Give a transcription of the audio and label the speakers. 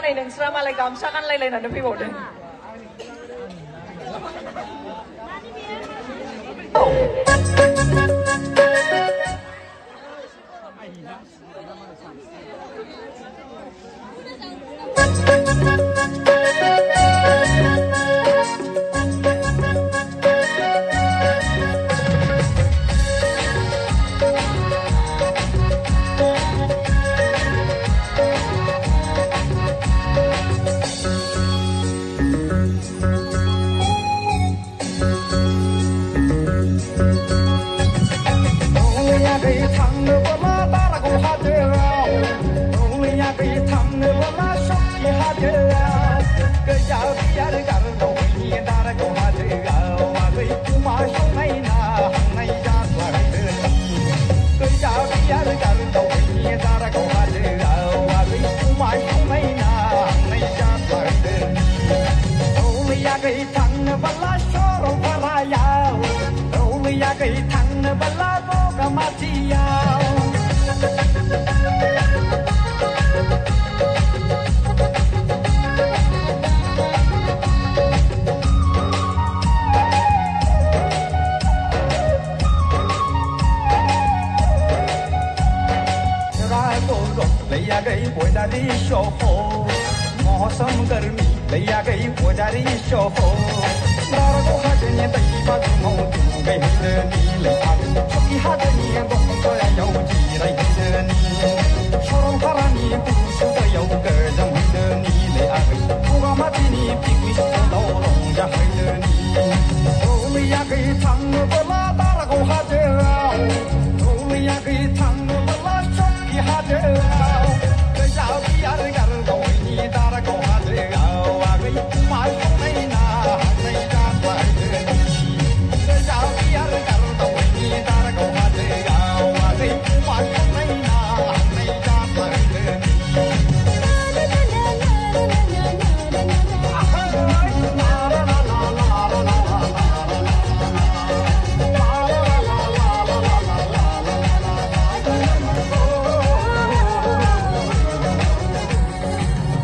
Speaker 1: ในหนึ่งสระมาเลยกำชักกันเลยนะพี่บอกเลยमौसम गर्मी भैया गई पुजारी शोहो रारो हाजने दैवा तुमो गई नीले आग छोकी हाजनी बहुत तो आयो